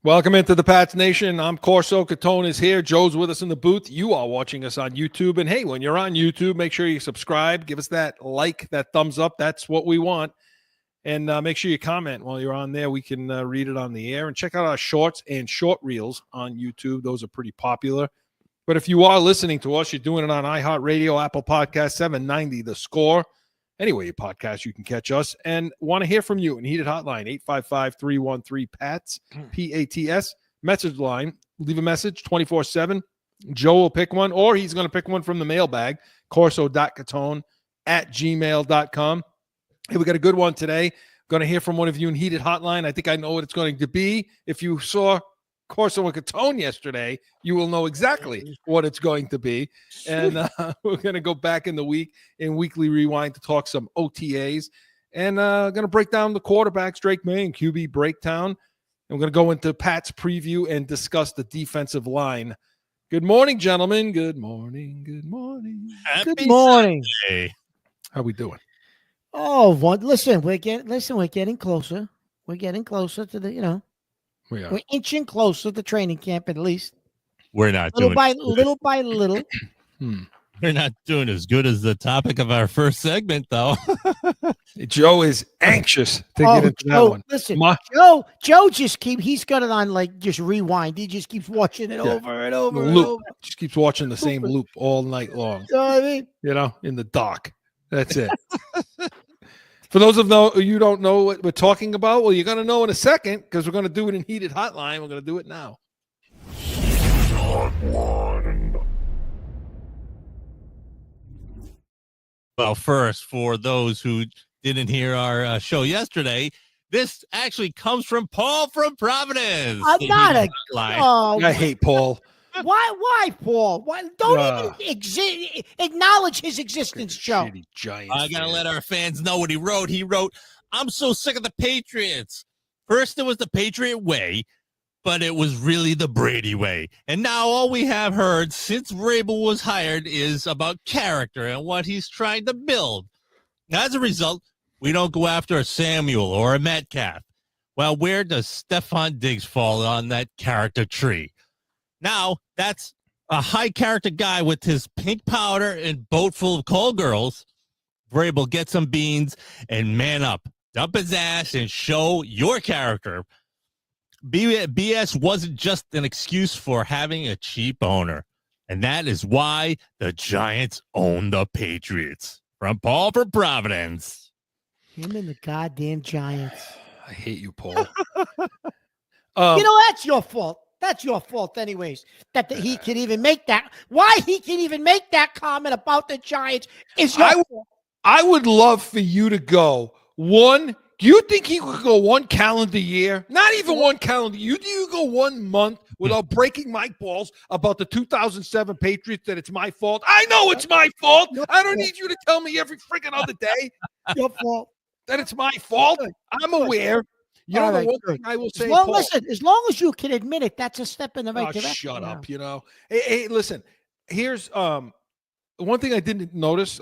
Welcome into the Pats Nation. I'm Corso Catone is here. Joe's with us in the booth. You are watching us on YouTube. And hey, when you're on YouTube, make sure you subscribe. Give us that like, that thumbs up. That's what we want. And make sure you comment while you're on there. We can read it on the air. And check out our shorts and short reels on YouTube. Those are pretty popular. But if you are listening to us, you're doing it on iHeartRadio, Apple Podcast, 790, The Score. Anyway, you podcast, you can catch us and want to hear from you. And Heated Hotline, 855-313-PATS, P-A-T-S. Message line, leave a message 24/7. Joe will pick one, or he's going to pick one from the mailbag, corso.catone@gmail.com. Hey, we got a good one today. Going to hear from one of you in Heated Hotline. I think I know what it's going to be. If you saw Corso and Catone yesterday, you will know exactly what it's going to be. And we're going to go back in the week in Weekly Rewind to talk some OTAs. And going to break down the quarterbacks, Drake Maye and QB breakdown. And we're going to go into Pat's preview and discuss the defensive line. Good morning, gentlemen. Good morning. Good morning. Good morning. Sunday. How we doing? Oh, listen, we're getting closer. We're getting closer to the, we're inching closer to training camp at least. We're not Little doing by little. We're not doing as good as the topic of our first segment, though. Joe is anxious to get into that one. Listen, Joe he's got it on just rewind. He just keeps watching it over and over and over. Just keeps watching the same loop all night long. You know what I mean? In the dark. That's it. For those of you don't know what we're talking about, well, you're going to know in a second because we're going to do it in Heated Hotline. We're going to do it now. Well, first, for those who didn't hear our show yesterday, this actually comes from Paul from Providence. I'm not a lie. Oh, I hate Paul. Why, Paul? Don't even acknowledge his existence, Joe. Giants I got to let our fans know what he wrote. He wrote, I'm so sick of the Patriots. First, it was the Patriot way, but it was really the Brady way. And now all we have heard since Vrabel was hired is about character and what he's trying to build. As a result, we don't go after a Samuel or a Metcalf. Well, where does Stefon Diggs fall on that character tree? Now, that's a high-character guy with his pink powder and boat full of call girls. Vrabel, get some beans and man up. Dump his ass and show your character. BS wasn't just an excuse for having a cheap owner. And that is why the Giants own the Patriots. From Paul from Providence. Him and the goddamn Giants. I hate you, Paul. That's your fault. That's your fault anyways, that he can even make that. Why he can even make that comment about the Giants is your fault. I would love for you to go one. Do you think he could go one calendar year? Not even one calendar year. Do you go 1 month without breaking my balls about the 2007 Patriots that it's my fault? I know it's my fault. I don't need you to tell me every freaking other day your fault that it's my fault. I'm aware. You know, one thing I will say, Paul, listen, as long as you can admit it, that's a step in the right direction. Shut up, Hey, listen, here's one thing I didn't notice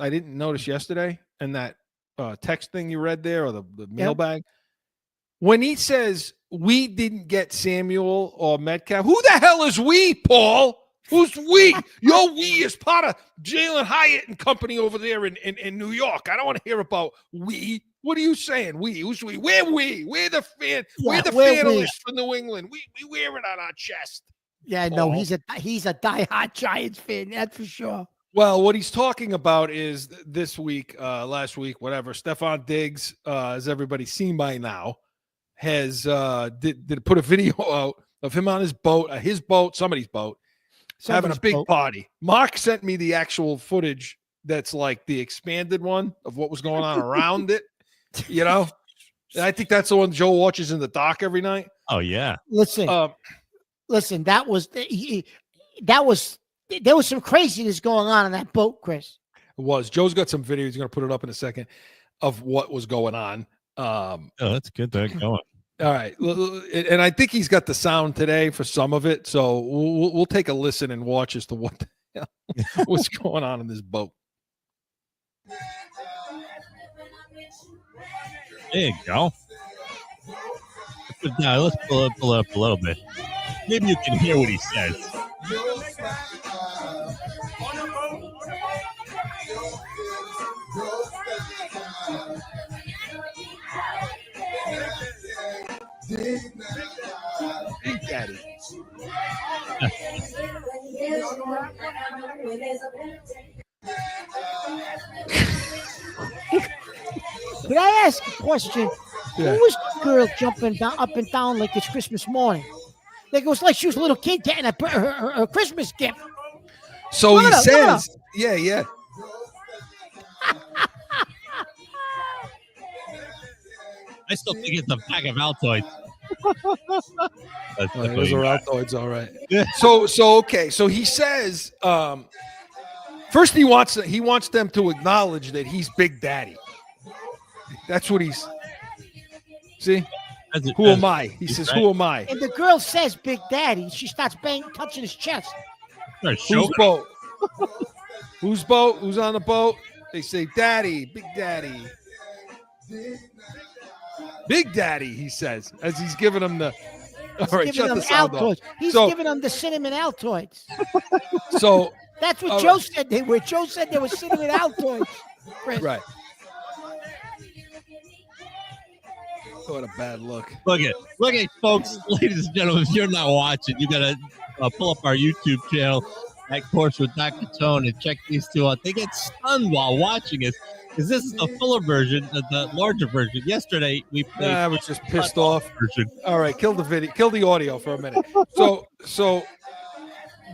yesterday in that text thing you read there or the mailbag. When he says we didn't get Samuel or Metcalf, who the hell is we, Paul? Who's we? Your we is part of Jalen Hyatt and company over there in New York. I don't want to hear about we. What are you saying? We? Who's we? We're we. We're the fan. We're the fanalists for New England. We wear it on our chest. Yeah, Paul. No, he's a diehard Giants fan. That's for sure. Well, what he's talking about is this week, last week, whatever. Stefon Diggs, as everybody's seen by now, has did put a video out of him on his boat, somebody's boat, having a big party. Mark sent me the actual footage that's like the expanded one of what was going on around it. And I think that's the one Joe watches in the dock every night. Oh yeah. Listen, there was some craziness going on that boat, Chris. It was. Joe's got some videos. He's going to put it up in a second of what was going on. That's good. They're going. All right. And I think he's got the sound today for some of it. So we'll take a listen and watch as to what the hell what's going on in this boat. There you go. Now, let's pull up a little bit. Maybe you can hear what he says. Big Daddy. Could I ask a question? Yeah. Who was the girl jumping down, up and down like it's Christmas morning? Like it was like she was a little kid getting her Christmas gift. So Look he it up, says, yeah. I still think it's a pack of Altoids. Those are Altoids, all right. So okay. So he says, first he wants them to acknowledge that he's Big Daddy. That's what he's. See, who am I? He says, "Who am I?" And the girl says, "Big Daddy." She starts touching his chest. Whose boat? Whose boat? Who's on the boat? They say, "Daddy, Big Daddy." Big Daddy, he says, as he's giving them the. All right, shut the sound off. He's giving them the cinnamon Altoids. So that's what Joe said they were. Joe said they were cinnamon Altoids. Chris. Right. What a bad look. Look at folks, ladies and gentlemen, if you're not watching, you got to pull up our YouTube channel at CORSO Catone and check these two out. They get stunned while watching us because this is the fuller version, the larger version. Yesterday, we played. I was just pissed off. Version. All right, kill the audio for a minute. So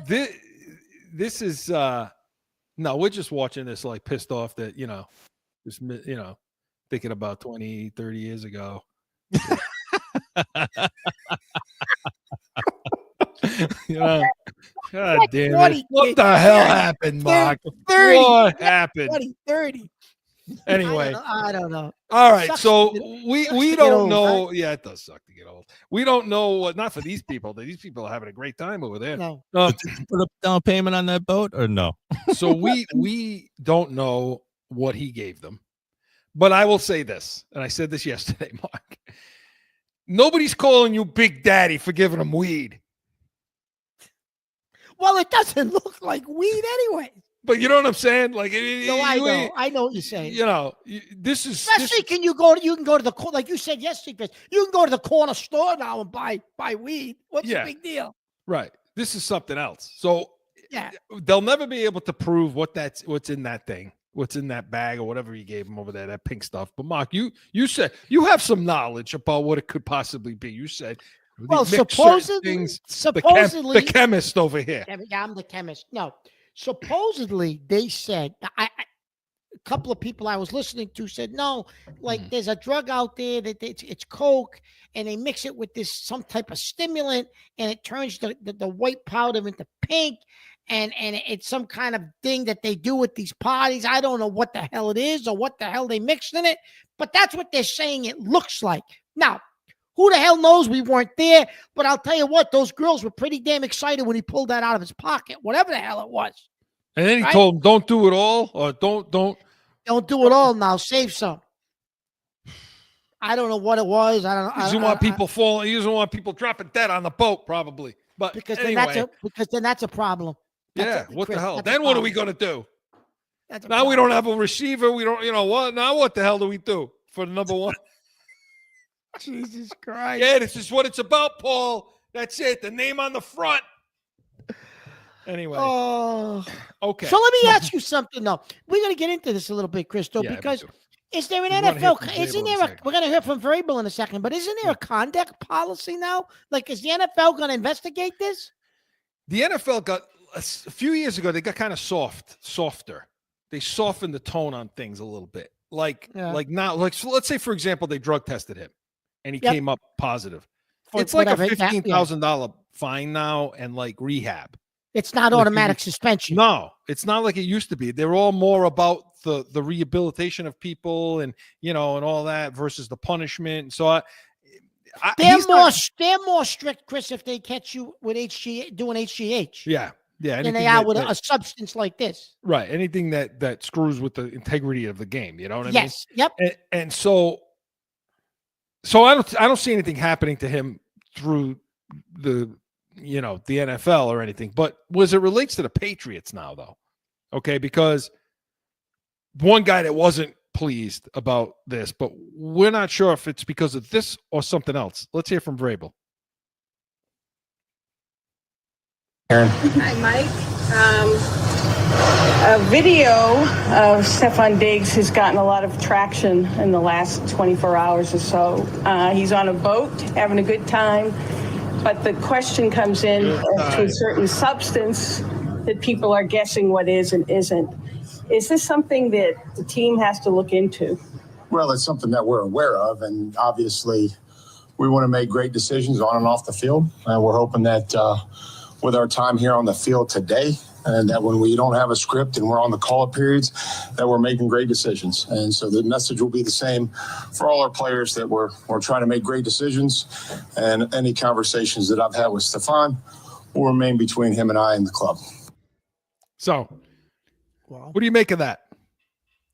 this is no, we're just watching this like pissed off that, just, thinking about 20, 30 years ago. God damn it. What the hell happened, Mark? 30. What happened? 30. Anyway. I don't know. All right. So we don't know. Right? Yeah, it does suck to get old. We don't know what, not for these people. These people are having a great time over there. No. Did you put a down payment on that boat or no? So we don't know what he gave them. But I will say this, and I said this yesterday, Mark. Nobody's calling you Big Daddy for giving them weed. Well, it doesn't look like weed anyway. But you know what I'm saying? Like, I know what you're saying. This is especially you can go to the, like you said yesterday, Chris, you can go to the corner store now and buy weed. What's the big deal? Right. This is something else. So yeah, they'll never be able to prove what's in that thing. What's in that bag or whatever you gave him over there, that pink stuff. But Mark, you said you have some knowledge about what it could possibly be. You said, well, supposedly, the chemist over here. Yeah, I'm the chemist. No, supposedly they said, a couple of people I was listening to said, no, like there's a drug out there that it's coke, and they mix it with some type of stimulant, and it turns the white powder into pink. And it's some kind of thing that they do at these parties. I don't know what the hell it is or what the hell they mixed in it, but that's what they're saying it looks like. Now, who the hell knows? We weren't there, but I'll tell you what, those girls were pretty damn excited when he pulled that out of his pocket, whatever the hell it was. And then he told them, don't do it all, or don't do it all now. Save some. I don't know what it was. I don't know. He doesn't want people falling. He doesn't want people dropping dead on the boat, probably. But because anyway. then that's a problem. What the hell? Then what are we going to do? Now we don't have a receiver. We don't, what? Now what the hell do we do for the number one? Jesus Christ. Yeah, this is what it's about, Paul. That's it. The name on the front. Anyway. Oh. Okay. So let me ask you something, though. We're going to get into this a little bit, Christo, because is there an NFL? Isn't there we're going to hear from Vrabel in a second, but isn't there a conduct policy now? Like, is the NFL going to investigate this? The NFL got, a few years ago, they got kind of softer. They softened the tone on things a little bit. Like now, so let's say, for example, they drug tested him and he came up positive. It's like a $15,000 fine now and like rehab. It's not automatic suspension. No, it's not like it used to be. They're all more about the rehabilitation of people and, and all that versus the punishment. So they're more strict, Chris, if they catch you with doing HGH. Yeah. Than they are with a substance like this. Right. Anything that screws with the integrity of the game. You know what I mean? Yes. Yep. And so So I don't see anything happening to him through the NFL or anything. But as it relates to the Patriots now, though, okay, because one guy that wasn't pleased about this, but we're not sure if it's because of this or something else. Let's hear from Vrabel. Aaron. Hi, Mike. A video of Stefon Diggs has gotten a lot of traction in the last 24 hours or so. He's on a boat, having a good time, but the question comes in to a certain substance that people are guessing what is and isn't. Is this something that the team has to look into? Well, it's something that we're aware of, and obviously we want to make great decisions on and off the field. And we're hoping that with our time here on the field today, and that when we don't have a script and we're on the call-up periods, that we're making great decisions. And so the message will be the same for all our players, that we're trying to make great decisions, and any conversations that I've had with Stefon will remain between him and I and the club. So, what do you make of that?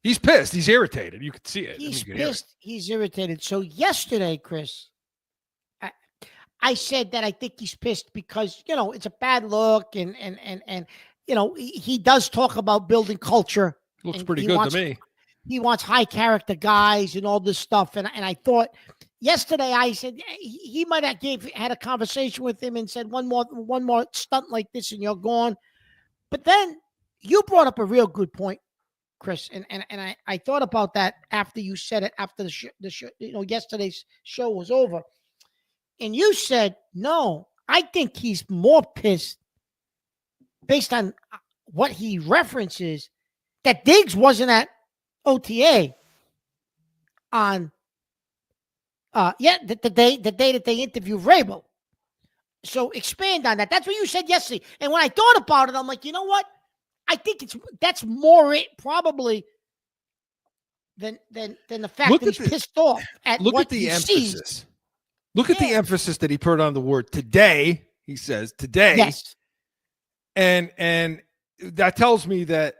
He's pissed. He's irritated. You could see it. He's pissed. He's irritated. So yesterday, Chris, I said that I think he's pissed because, it's a bad look, and he does talk about building culture. Looks pretty good to me. He wants high character guys and all this stuff. And I thought yesterday, I said he might have had a conversation with him and said one more stunt like this and you're gone. But then you brought up a real good point, Chris, and I thought about that after you said it, after the show, yesterday's show was over. And you said, no, I think he's more pissed based on what he references that Diggs wasn't at OTA on the day that they interviewed Vrabel. So expand on that. That's what you said yesterday. And when I thought about it, I'm like, you know what? I think that's more it probably than the fact that he's pissed off at what he sees. Look at the emphasis that he put on the word today. He says today. Yes. And that tells me that,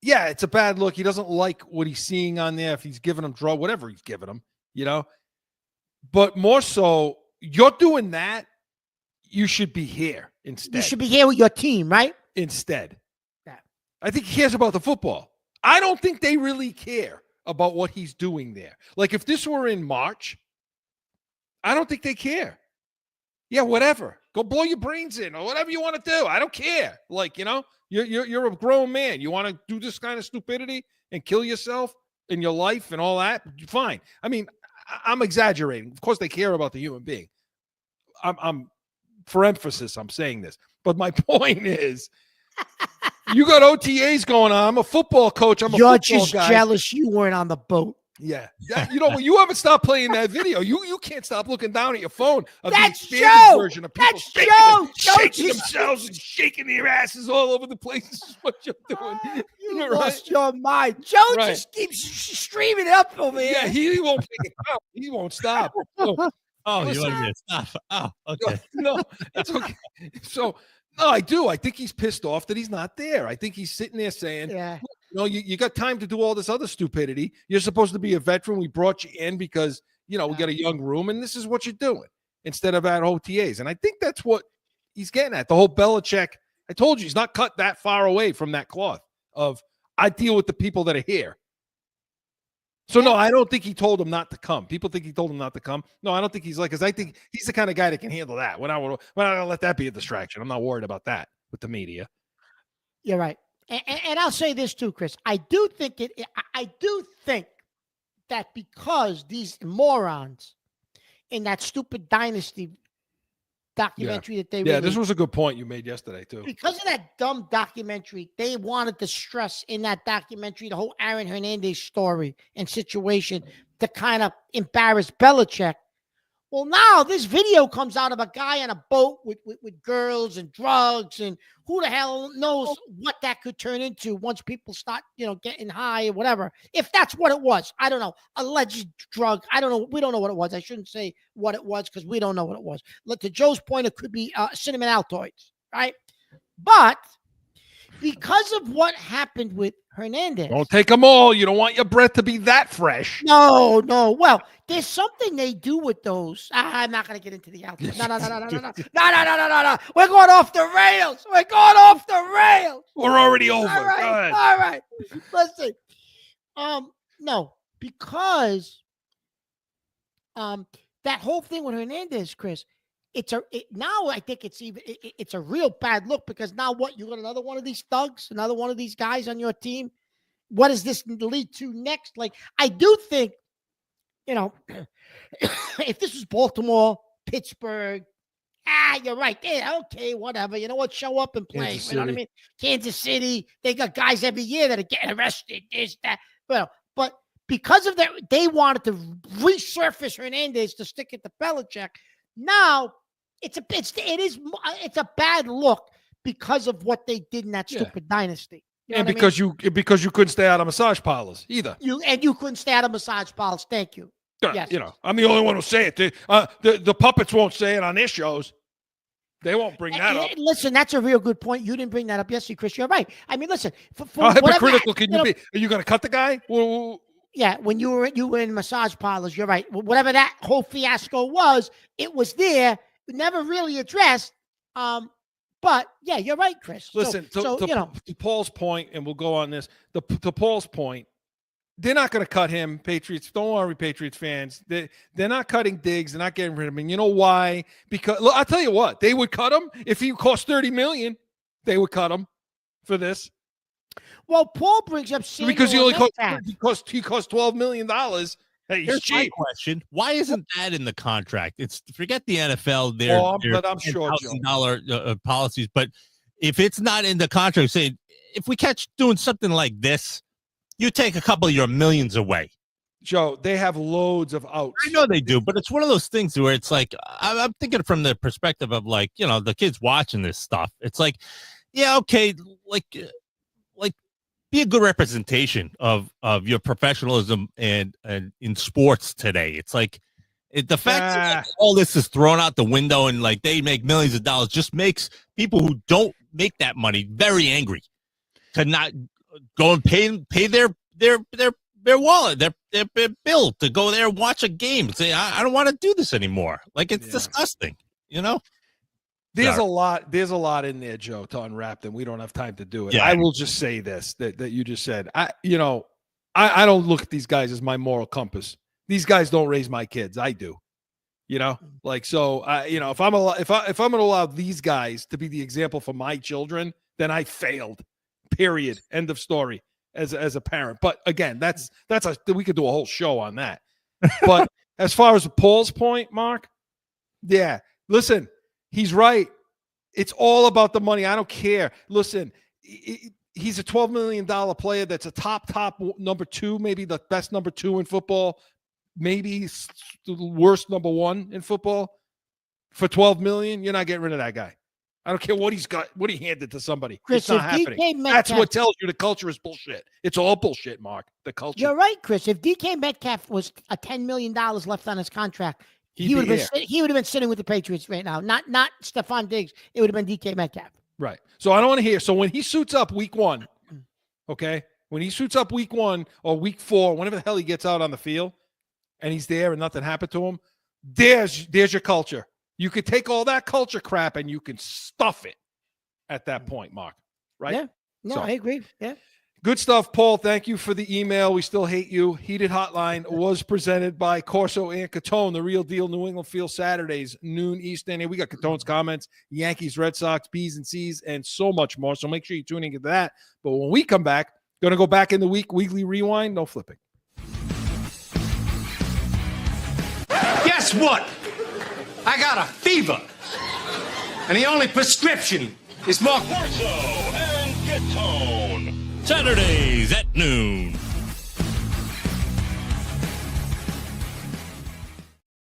yeah, it's a bad look. He doesn't like what he's seeing on there. If he's giving him drug, whatever he's giving him, But more so, you're doing that. You should be here instead. You should be here with your team, right? Instead. Yeah. I think he cares about the football. I don't think they really care about what he's doing there. Like if this were in March, I don't think they care. Yeah, whatever. Go blow your brains in or whatever you want to do. I don't care. Like, you're a grown man. You want to do this kind of stupidity and kill yourself in your life and all that? Fine. I mean, I'm exaggerating. Of course, they care about the human being. I'm for emphasis, I'm saying this. But my point is, you got OTAs going on. I'm a football coach. You're just jealous you weren't on the boat. Yeah. You haven't stopped playing that video. You can't stop looking down at your phone of That's the expanded version of people shaking themselves and shaking their asses all over the place. This is what you're doing. You lost your mind. Joe just keeps streaming up over here. Yeah, he won't pick it up. He won't stop. You want to stop? Oh, okay. No, it's okay. So, no, I do. I think he's pissed off that he's not there. I think he's sitting there saying, you got time to do all this other stupidity. You're supposed to be a veteran. We brought you in because, we got a young room, and this is what you're doing instead of at OTAs. And I think that's what he's getting at. The whole Belichick, I told you, he's not cut that far away from that cloth of I deal with the people that are here. So, no, I don't think he told him not to come. People think he told him not to come. No, I don't think he's because I think he's the kind of guy that can handle that. We're not going to let that be a distraction. I'm not worried about that with the media. You're right. And I'll say this too, Chris. I do think that because these morons in that stupid Dynasty documentary that they released, this was a good point you made yesterday too. Because of that dumb documentary, they wanted to stress in that documentary the whole Aaron Hernandez story and situation to kind of embarrass Belichick. Well, now this video comes out of a guy on a boat with girls and drugs, and who the hell knows what that could turn into once people start, getting high or whatever. If that's what it was, I don't know. Alleged drug. I don't know. We don't know what it was. I shouldn't say what it was because we don't know what it was. Look, to Joe's point, it could be cinnamon Altoids, right? But because of what happened with Hernandez. Don't take them all. You don't want your breath to be that fresh. No. Well, there's something they do with those. I'm not going to get into the outfit. No. We're going off the rails. We're already over. All Go right. Listen. No, because that whole thing with Hernandez, Chris, now I think it's a real bad look, because now what, you got another one of these thugs, another one of these guys on your team. What does this lead to next? Like, I do think, if this was Baltimore, Pittsburgh, you're right. Yeah, okay, whatever. You know what? Show up and play. You know what I mean? Kansas City, they got guys every year that are getting arrested, this, that. Well, but because of that, they wanted to resurface Hernandez to stick it to Belichick. Now, it's a bad look because of what they did in that stupid dynasty. You know and because you couldn't stay out of massage parlors either. You couldn't stay out of massage parlors. Thank you. Yes. I'm the only one who say it. The puppets won't say it on their shows. They won't bring that up. Listen, that's a real good point. You didn't bring that up yesterday, Chris. You're right. I mean, listen. How hypocritical can you be? Are you going to cut the guy? Yeah, when you were in massage parlors, you're right. Whatever that whole fiasco was, it was there. Never really addressed. But yeah, you're right, Chris. Listen, to Paul's point, and we'll go on this. To Paul's point, they're not going to cut him. Patriots, don't worry, Patriots fans. They're not cutting Diggs. They're not getting rid of him. And you know why? Because look, I'll tell you what, they would cut him if he cost $30 million. They would cut him for this. Well, Paul brings up because he cost $12 million. Hey, here's my question: why isn't that in the contract? Forget the NFL. But I'm sure $1,000 policies. But if it's not in the contract, say if we catch doing something like this, you take a couple of your millions away. Joe, they have loads of outs. I know they do, but it's one of those things where it's like I'm thinking from the perspective of the kids watching this stuff. It's like, yeah, okay, like be a good representation of your professionalism and in sports today. It's like the fact that all this is thrown out the window and like they make millions of dollars just makes people who don't make that money very angry to not go and pay their wallet, their bill to go there and watch a game and say, I don't want to do this anymore. Like it's disgusting, There's a lot in there, Joe, to unwrap, and we don't have time to do it. Yeah. I will just say this that you just said. I don't look at these guys as my moral compass. These guys don't raise my kids. I do. If I'm going to allow these guys to be the example for my children, then I failed. Period. End of story. As a parent. But again, we could do a whole show on that. But as far as Paul's point, Mark, listen. He's right. It's all about the money. I don't care. Listen, he's a $12 million player that's a top number two, maybe the best number two in football, maybe the worst number one in football. For $12 million, you're not getting rid of that guy. I don't care what he's got, what he handed to somebody. Chris, it's not happening. That's what tells you the culture is bullshit. It's all bullshit, Mark. The culture. You're right, Chris. If DK Metcalf was a $10 million left on his contract, he would have been sitting with the Patriots right now. Not Stefon Diggs. It would have been DK Metcalf. Right. So I don't want to hear. So when he suits up week 1, okay, when he suits up week 1 or week 4, whenever the hell he gets out on the field, and he's there and nothing happened to him, there's your culture. You could take all that culture crap and you can stuff it at that point, Mark. Right? Yeah. No, I agree. Yeah. Good stuff, Paul. Thank you for the email. We still hate you. Heated Hotline was presented by Corso and Catone, the real deal New England Field Saturdays, noon Eastern. And we got Catone's comments, Yankees, Red Sox, B's and C's, and so much more. So make sure you tune into that. But when we come back, going to go back in the weekly rewind. No flipping. Guess what? I got a fever. And the only prescription is more Corso and Catone. Saturdays at noon.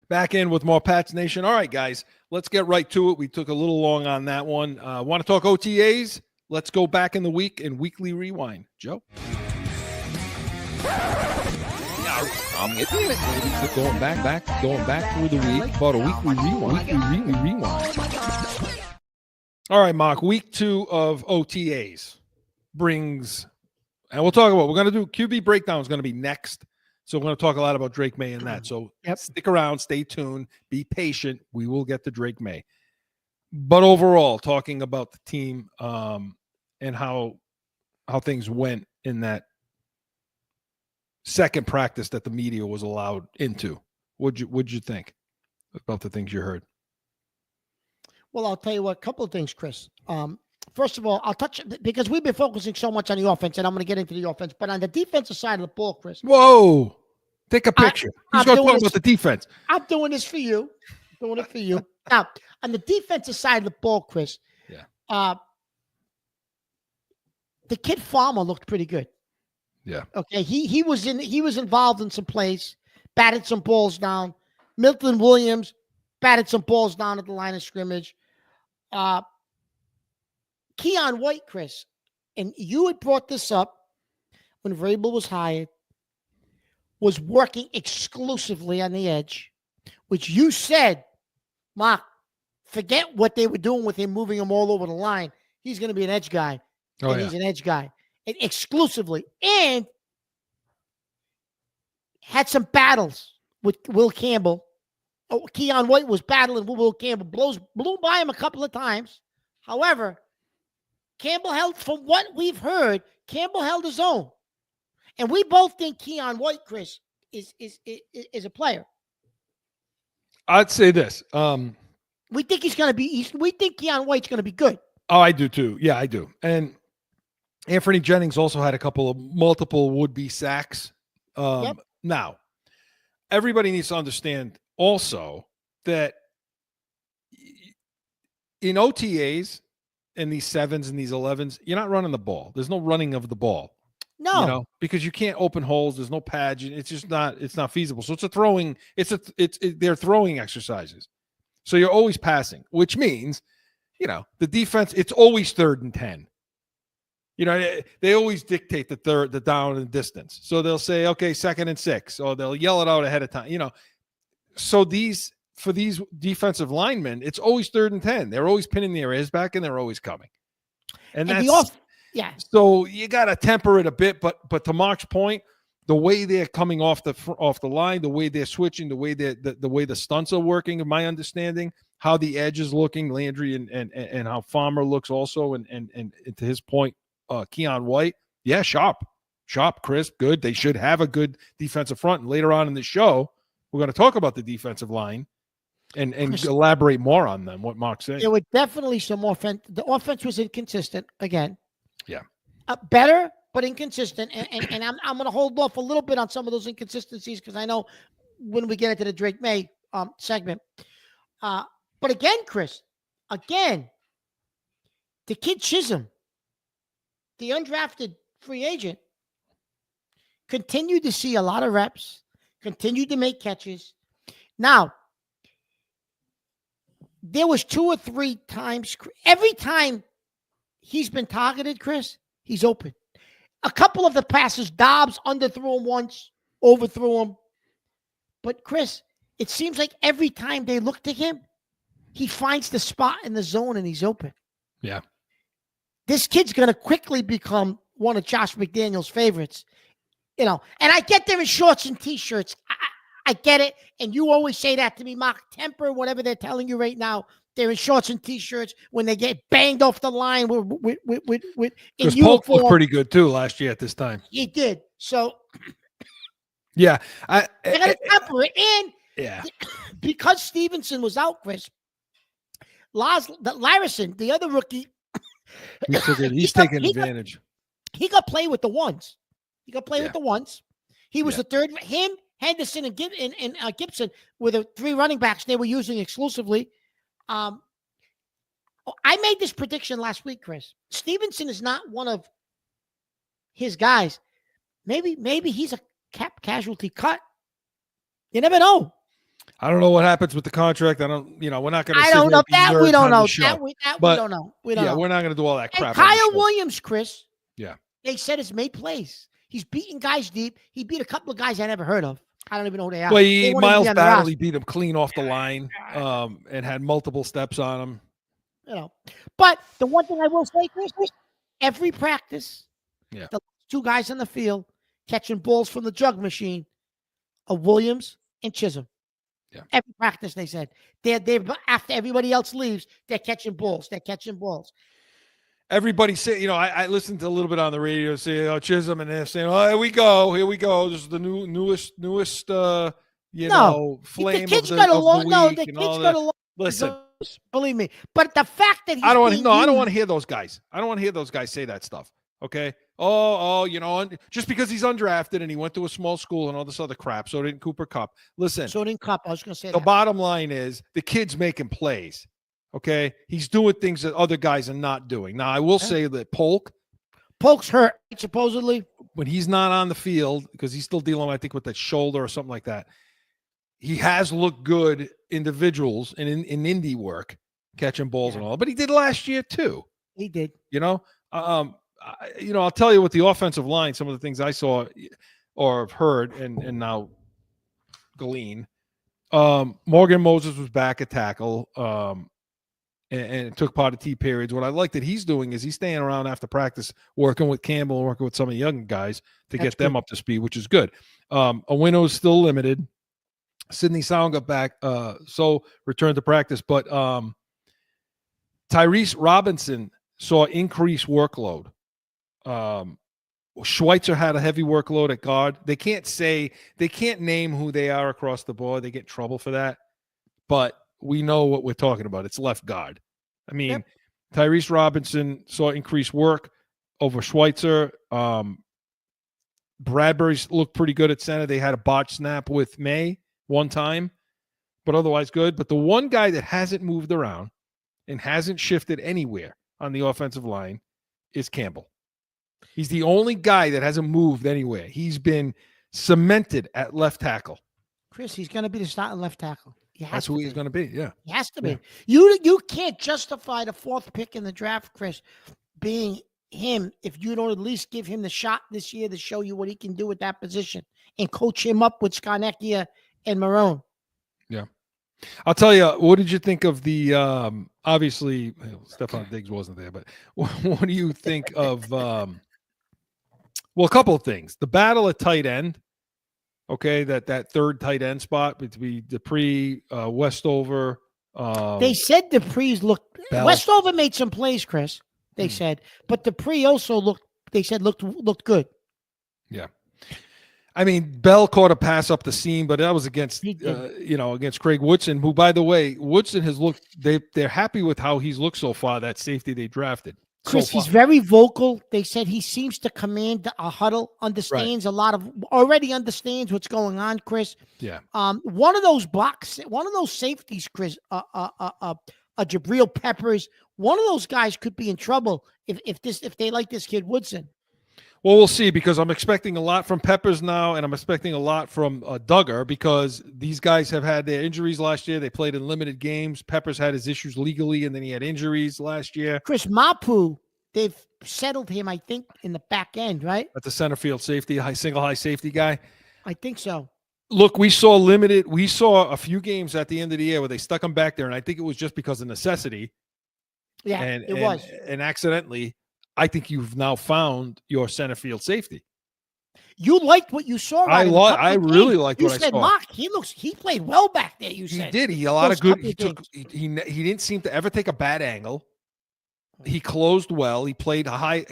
Back in with more Pats Nation. All right, guys, let's get right to it. We took a little long on that one. Want to talk OTAs? Let's go back in the week and weekly rewind. Joe? I'm getting it. Going back through the week. About a weekly rewind. All right, Mark, week 2 of OTAs. brings, and we're going to do QB breakdown is going to be next. So we're going to talk a lot about Drake Maye and that. So stick around, stay tuned, be patient. We will get to Drake Maye. But overall, talking about the team and how things went in that second practice that the media was allowed into, what'd you think about the things you heard? Well, I'll tell you what, a couple of things, Chris. First of all, I'll touch, because we've been focusing so much on the offense, and I'm going to get into the offense, but on the defensive side of the ball, Chris. Whoa, take a picture. He's going to talk about the defense. I'm doing this for you. Doing it for you. Now, on the defensive side of the ball, Chris, the kid Farmer looked pretty good. Yeah. Okay. He was involved in some plays, batted some balls down. Milton Williams batted some balls down at the line of scrimmage. Keon White, Chris, and you had brought this up when Vrabel was hired, was working exclusively on the edge, which you said, Mark, forget what they were doing with him, moving him all over the line. He's going to be an edge guy. He's an edge guy. And exclusively. And had some battles with Will Campbell. Keon White was battling with Will Campbell. Blew by him a couple of times. However, Campbell held, from what we've heard, Campbell held his own. And we both think Keon White, Chris, is a player. I'd say this. We think he's going to be. We think Keon White's going to be good. Oh, I do too. Yeah, I do. And Anthony Jennings also had a couple of multiple would-be sacks. Now, everybody needs to understand also that in OTAs and these 7s and these 11s, you're not running the ball. There's no running of the ball. No, because you can't open holes. There's no pads. It's just not. It's not feasible. So they're throwing exercises. So you're always passing, which means, the defense. It's always 3rd and 10. They always dictate the down and distance. So they'll say, okay, 2nd and 6, or they'll yell it out ahead of time. So for these defensive linemen, it's always 3rd and 10. They're always pinning their ears back, and they're always coming. And that's. So you got to temper it a bit, but to Mark's point, the way they're coming off the line, the way they're switching, the way the stunts are working, in my understanding, how the edge is looking, Landry and how Farmer looks also, and to his point, Keon White, sharp, crisp, good. They should have a good defensive front. And later on in the show, we're going to talk about the defensive line and elaborate more on them. What Mark's saying. There were definitely some offense. The offense was inconsistent again. Yeah. Better, but inconsistent. And I'm going to hold off a little bit on some of those inconsistencies because I know when we get into the Drake Maye segment. But again, Chris, the kid Chisholm, the undrafted free agent, continued to see a lot of reps, continued to make catches. Now, there was 2 or 3 times, every time he's been targeted, Chris, he's open. A couple of the passes, Dobbs underthrew him once, overthrew him. But, Chris, it seems like every time they look to him, he finds the spot in the zone and he's open. Yeah. This kid's going to quickly become one of Josh McDaniels' favorites. And I get they're in shorts and T-shirts. I get it. And you always say that to me, Mark. Temper whatever they're telling you right now. They're in shorts and T-shirts when they get banged off the line with because Polk looked pretty good too last year at this time. He did. So yeah, they're gonna temper it. And because Stevenson was out, Chris, Larison, the other rookie, he's taking advantage. He got play with the ones. With the ones. He was the third. Him, Henderson, and Gibson were the 3 running backs they were using exclusively. I made this prediction last week, Chris. Stevenson is not one of his guys. Maybe he's a cap casualty cut. You never know. I don't know what happens with the contract. We're not going to. I don't know that. We don't know that. We don't know. We don't know. We're not going to do all that crap. And Kyle Williams, Chris. Yeah. They said it's made plays. He's beating guys deep. He beat a couple of guys I never heard of. I don't even know who they are. Well, Miles Battle, he beat him clean off the line and had multiple steps on him. But the one thing I will say, Chris, every practice, Yeah. the two guys on the field catching balls from the jug machine of Williams and Chisholm. Yeah. Every practice, they said. They're after everybody else leaves, they're catching balls. They're catching balls. Everybody say, I listened to a little bit on the radio say, Chisholm, and they're saying, oh, here we go. This is the newest, flame the kids of got the a long. week No, the and kids all got that. a long. Listen, believe me. But the fact that I don't want to hear those guys. I don't want to hear those guys say that stuff. Okay. Just because he's undrafted and he went to a small school and all this other crap, so didn't Cooper Kupp. Listen, So didn't Kupp. I was going to say the that. bottom line is the kid's making plays. Okay. He's doing things that other guys are not doing. Now, I will say that Polk's hurt, supposedly. when he's not on the field, because he's still dealing, I think, with that shoulder or something like that, he has looked good individuals and in indie work, catching balls and all. But he did last year too. He did. I'll tell you with the offensive line, some of the things I saw or have heard and now glean. Morgan Moses was back at tackle and took part of T periods. What I like that he's doing is he's staying around after practice, working with Campbell and working with some of the young guys to get them up to speed, which is good. Owino is still limited. Sidney Sound got back, so returned to practice. But Tyrese Robinson saw increased workload. Schweitzer had a heavy workload at guard. They can't name who they are across the board. They get in trouble for that. But we know what we're talking about. It's left guard. I mean, Tyrese Robinson saw increased work over Schweitzer. Bradbury's looked pretty good at center. They had a botch snap with May one time, but otherwise good. But the one guy that hasn't moved around and hasn't shifted anywhere on the offensive line is Campbell. He's the only guy that hasn't moved anywhere. He's been cemented at left tackle. Chris, he's going to be the starting left tackle. That's who he's going to be. Yeah, he has to be. You can't justify the fourth pick in the draft, Chris, being him if you don't at least give him the shot this year to show you what he can do at that position and coach him up with Scarnecchia and Marone. Yeah. I'll tell you, what did you think of the obviously Stefon Diggs wasn't there, but what do you think of a couple of things. The battle at tight end, okay, that third tight end spot between Dupree, Westover. They said Dupree's looked Bell. Westover made some plays, Chris. They said, but Dupree also looked good. Yeah. I mean, Bell caught a pass up the seam, but that was against against Craig Woodson, who, by the way, Woodson has looked. They're happy with how he's looked so far. That safety they drafted, Chris. He's very vocal. They said he seems to command a huddle, understands already understands what's going on. Chris, yeah. One of those safeties, Chris, Jabril Peppers. One of those guys could be in trouble if they like this kid Woodson. Well, we'll see, because I'm expecting a lot from Peppers now, and I'm expecting a lot from Duggar, because these guys have had their injuries last year. They played in limited games. Peppers had his issues legally, and then he had injuries last year. Chris Mapu, they've settled him, I think, in the back end, right? At the center field safety, single high safety guy. I think so. Look, we saw a few games at the end of the year where they stuck him back there, and I think it was just because of necessity. Yeah, it was. And accidentally, I think you've now found your center field safety. You liked what you saw. I really liked what I saw. You said, Mark, he played well back there. You said he did. He had a lot of good. He didn't seem to ever take a bad angle. He closed well. He played a high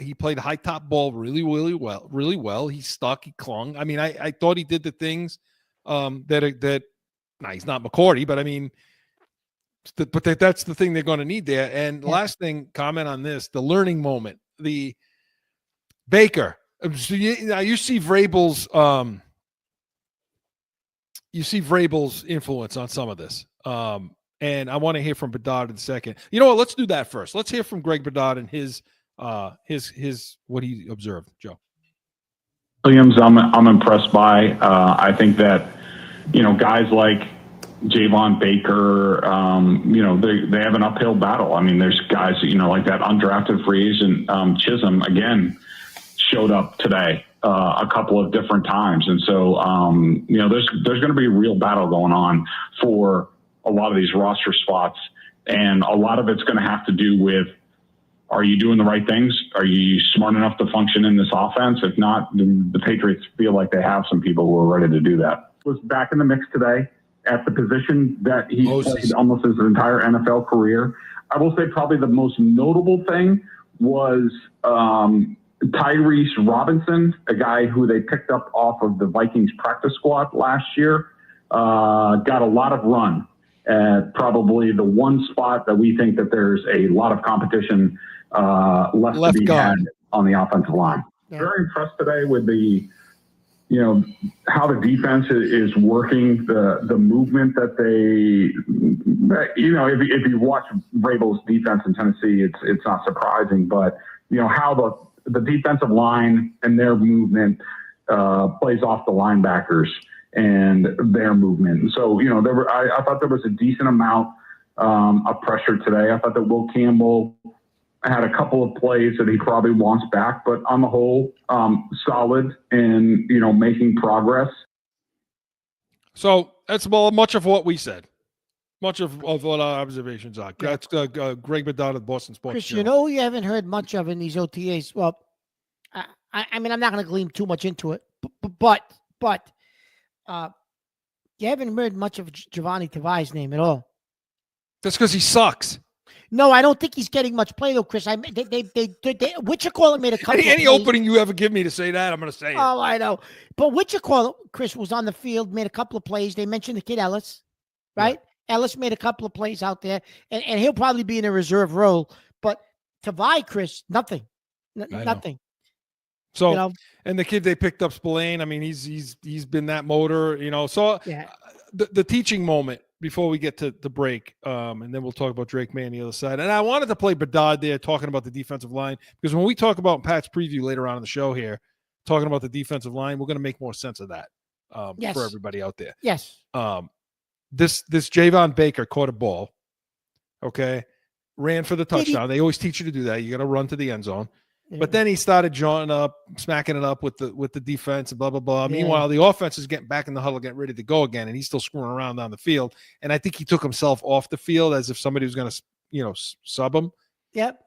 top ball really well. He stuck. He clung. I mean, I thought he did the things that. Now he's not McCourty, but I mean. But that's the thing they're going to need there. And last thing, comment on this: the learning moment, the Baker. So you see Vrabel's influence on some of this. And I want to hear from Bedard in a second. You know what? Let's do that first. Let's hear from Greg Bedard and his what he observed. Joe Williams, I'm impressed by. I think that guys like Javon Baker, they have an uphill battle. I mean, there's guys, like that undrafted free agent Chisholm, again, showed up today a couple of different times. And so, there's going to be a real battle going on for a lot of these roster spots. And a lot of it's going to have to do with are you doing the right things? Are you smart enough to function in this offense? If not, the Patriots feel like they have some people who are ready to do that. Was back in the mix today at the position that he played almost his entire NFL career. I will say probably the most notable thing was Tyrese Robinson, a guy who they picked up off of the Vikings practice squad last year, got a lot of run at probably the one spot that we think that there's a lot of competition left to be had on the offensive line. Yeah. Very impressed today with the, how the defense is working, the movement that they, if you watch Vrabel's defense in Tennessee, it's not surprising, but how the defensive line and their movement plays off the linebackers and their movement. So, I thought there was a decent amount of pressure today. I thought that Will Campbell had a couple of plays that he probably wants back, but on the whole, solid and, making progress. So that's much of what we said. Much of what our observations are. Yeah. That's Greg Bedard of Boston Sports. Chris, Journal. you haven't heard much of in these OTAs. Well, I mean, I'm not going to glean too much into it, but you haven't heard much of Giovanni Tavai's name at all. That's because he sucks. No, I don't think he's getting much play though, Chris. Whatchamacallit made a couple. Any opening you ever give me to say that, I'm going to say it. Oh, I know. But whatchamacallit, Chris, was on the field, made a couple of plays. They mentioned the kid Ellis, right? Yeah. Ellis made a couple of plays out there, and he'll probably be in a reserve role. But Tavai, Chris, nothing, nothing. So, and the kid they picked up, Spillane. I mean, he's been that motor, So, the teaching moment before we get to the break, and then we'll talk about Drake Maye on the other side. And I wanted to play Bedard there, talking about the defensive line, because when we talk about Pat's preview later on in the show here, talking about the defensive line, we're going to make more sense of that for everybody out there. Yes. This Javon Baker caught a ball, ran for the touchdown. They always teach you to do that. You got to run to the end zone. Yeah. But then he started jawing up, smacking it up with the defense and blah, blah, blah. Yeah. Meanwhile, the offense is getting back in the huddle, getting ready to go again, and he's still screwing around down the field. And I think he took himself off the field as if somebody was going to, sub him. Yep.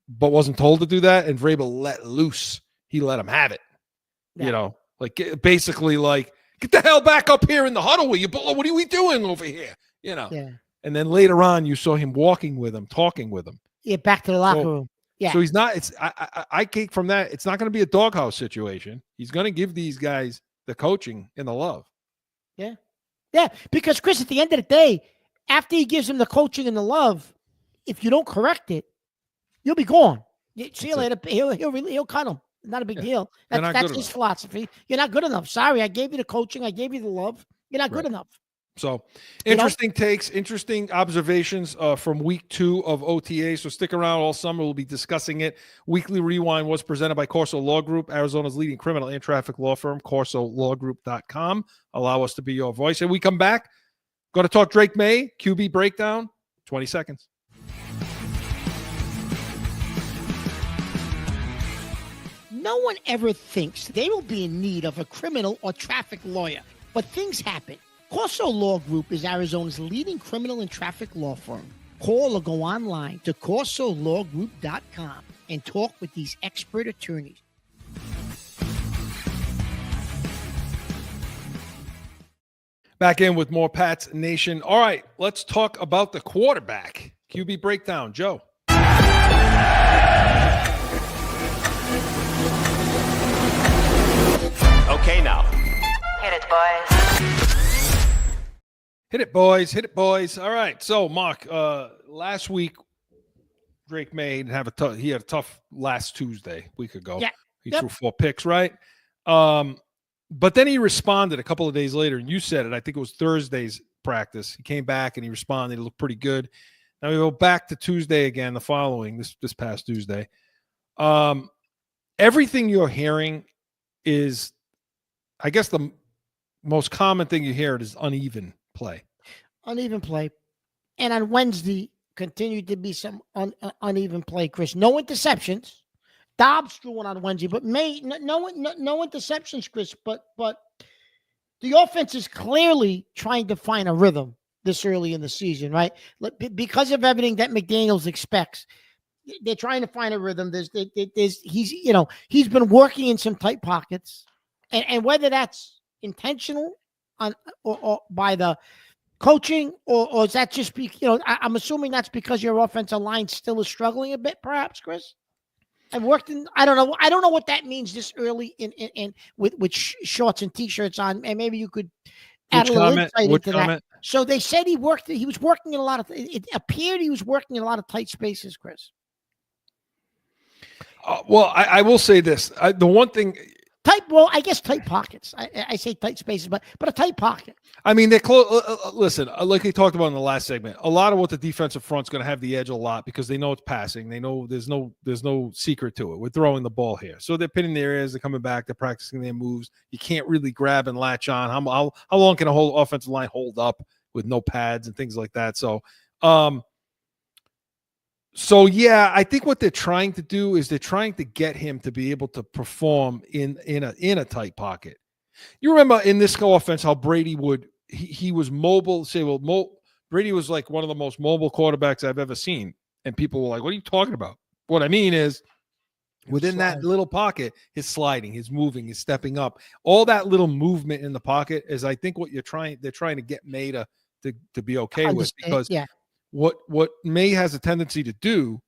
But wasn't told to do that. And Vrabel let loose. He let him have it. Yeah. Basically get the hell back up here in the huddle with you. What are we doing over here? Yeah. And then later on, you saw him walking with him, talking with him. Yeah, back to the locker room. Yeah. So he's not. I take from that. It's not going to be a doghouse situation. He's going to give these guys the coaching and the love. Yeah. Yeah. Because Chris, at the end of the day, after he gives him the coaching and the love, if you don't correct it, you'll be gone. See you later. He'll cut him. Not a big deal. That's his philosophy. You're not good enough. Sorry, I gave you the coaching. I gave you the love. You're not good enough. So interesting takes, interesting observations from week 2 of OTA. So stick around all summer. We'll be discussing it. Weekly Rewind was presented by CORSO Law Group, Arizona's leading criminal and traffic law firm, CORSOLawGroup.com. Allow us to be your voice. And we come back, going to talk Drake Maye, QB breakdown, 20 seconds. No one ever thinks they will be in need of a criminal or traffic lawyer, but things happen. CORSO Law Group is Arizona's leading criminal and traffic law firm. Call or go online to CORSOLawGroup.com and talk with these expert attorneys. Back in with more Pats Nation. All right, let's talk about the quarterback. QB breakdown, Joe. Okay, now. Hit it, boys. Hit it, boys. Hit it, boys. All right. So, Mark, last week, Drake Maye had a tough last Tuesday, a week ago. Yeah. He threw 4 picks, right? But then he responded a couple of days later, and you said it. I think it was Thursday's practice. He came back and he responded. He looked pretty good. Now we go back to Tuesday again, the following, this past Tuesday. Everything you're hearing is, I guess the most common thing you hear is uneven play. Uneven play. And on Wednesday, continued to be some uneven play, Chris. No interceptions. Dobbs threw one on Wednesday, but no interceptions, Chris. But the offense is clearly trying to find a rhythm this early in the season, right? Because of everything that McDaniels expects. they're trying to find a rhythm. He's been working in some tight pockets, and whether that's intentional or by the coaching, or is that just I'm assuming that's because your offensive line still is struggling a bit, perhaps, Chris. I've worked in. I don't know what that means this early in with shorts and t-shirts on, and maybe you could add a little insight into that. So they said he was working in a lot of. It appeared he was working in a lot of tight spaces, Chris. Well, I will say this: the one thing. I guess tight pockets. I say tight spaces, but a tight pocket. I mean, they're close. Listen, like they talked about in the last segment, a lot of what the defensive front's going to have the edge a lot because they know it's passing. They know there's no secret to it. We're throwing the ball here, so they're pinning their ears. They're coming back. They're practicing their moves. You can't really grab and latch on. How long can a whole offensive line hold up with no pads and things like that? So yeah, I think what they're trying to do is they're trying to get him to be able to perform in a tight pocket. You remember in this offense how Brady he was mobile. Brady was like one of the most mobile quarterbacks I've ever seen, and people were like, "What are you talking about?" What I mean is, within that little pocket, his sliding, his moving, his stepping up, all that little movement in the pocket is, I think, what they're trying to get Maye to be okay with, because what Maye has a tendency to do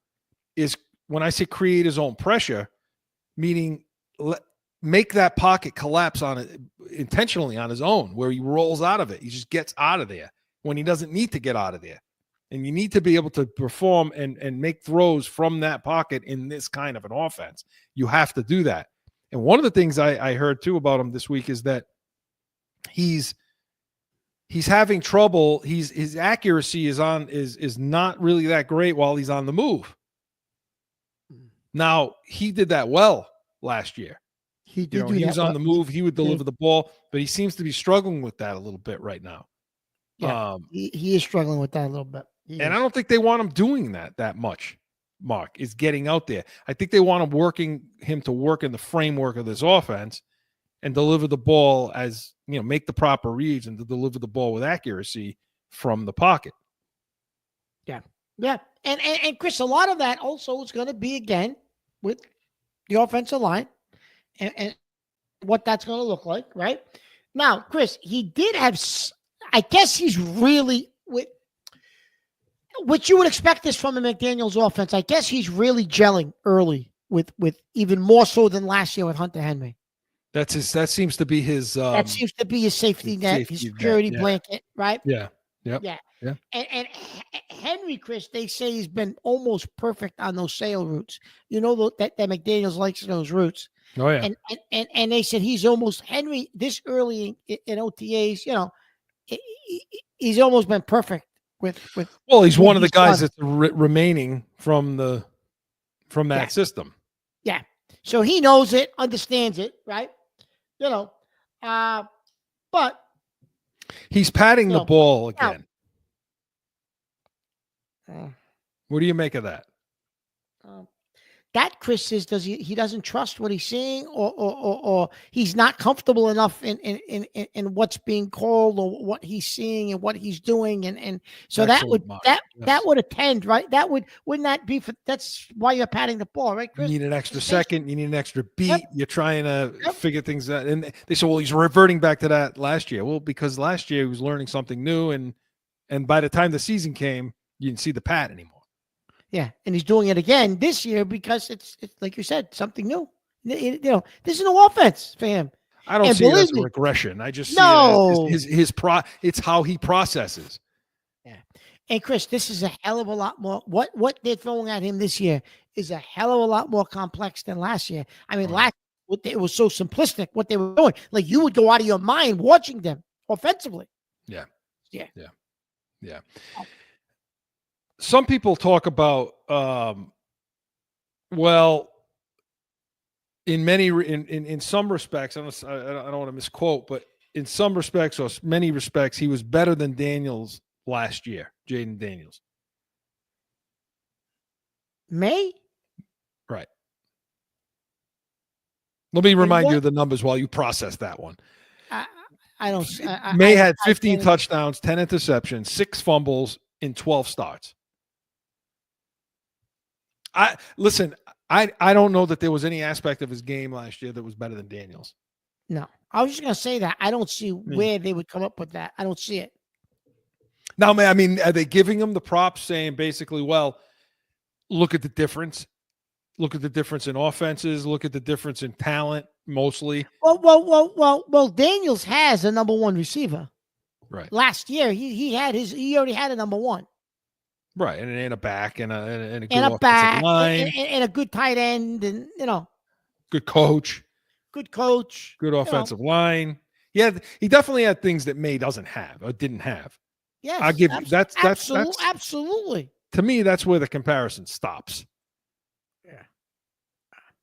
is, when I say create his own pressure, meaning make that pocket collapse on it intentionally on his own, where he rolls out of it. He just gets out of there when he doesn't need to get out of there. And you need to be able to perform and make throws from that pocket in this kind of an offense. You have to do that. And one of the things I heard too about him this week is that he's having trouble. His accuracy is not really that great while he's on the move. Now, he did that well last year. He was on the move. He would deliver the ball, but he seems to be struggling with that a little bit right now. Yeah, he is struggling with that a little bit. I don't think they want him doing that much, Mark, is getting out there. I think they want him to work in the framework of this offense and deliver the ball as, make the proper reads and to deliver the ball with accuracy from the pocket. Yeah. Yeah. And Chris, a lot of that also is going to be, again, with the offensive line and what that's going to look like, right? Now, Chris, he did have, I guess he's really, which you would expect this from a McDaniels offense, I guess he's really gelling early with even more so than last year with Hunter Henry. That seems to be his safety net, his security blanket, right? Yeah. Yep. Yeah. And Henry, Chris, they say he's been almost perfect on those sail routes. That McDaniels likes those routes. Oh yeah. And they said he's almost Henry this early in OTAs. He's almost been perfect with. Well, he's one of the guys that's remaining from that system. Yeah. So he knows it, understands it, right? But he's patting the ball again. What do you make of that? That Chris says he doesn't trust what he's seeing, or he's not comfortable enough in what's being called or what he's seeing and what he's doing, and so excellent, that would attend, right? Wouldn't that be that's why you're patting the ball, right, Chris? You need an extra second, you need an extra beat. Yep. You're trying to figure things out, and they say, well, he's reverting back to that last year. Well, because last year he was learning something new, and by the time the season came, you didn't see the pat anymore. Yeah, and he's doing it again this year because it's like you said, something new. This is no offense for him. I don't see it as a regression. I just see it as it's how he processes. Yeah, and Chris, this is a hell of a lot more. What they're throwing at him this year is a hell of a lot more complex than last year. I mean, last year, it was so simplistic what they were doing. Like you would go out of your mind watching them offensively. Yeah. Yeah. Some people talk about, in some respects, I don't want to misquote, but in some respects or many respects, he was better than Daniels last year, Jayden Daniels. Maye? Right. Let me remind you of the numbers while you process that one. Maye had 15 touchdowns, 10 interceptions, 6 fumbles in 12 starts. Listen. I don't know that there was any aspect of his game last year that was better than Daniels. No, I was just gonna say that. I don't see where they would come up with that. I don't see it. Now, man, I mean, are they giving him the props saying basically, well, look at the difference. Look at the difference in offenses. Look at the difference in talent, mostly. Well. Daniels has a number one receiver. Right. Last year, he already had a number one. Right, and a back and a good And a back line, and a good tight end, and good coach, good offensive line. Yeah, he definitely had things that May doesn't have or didn't have. Yes, I'll give you that's absolutely. To me, that's where the comparison stops. Yeah.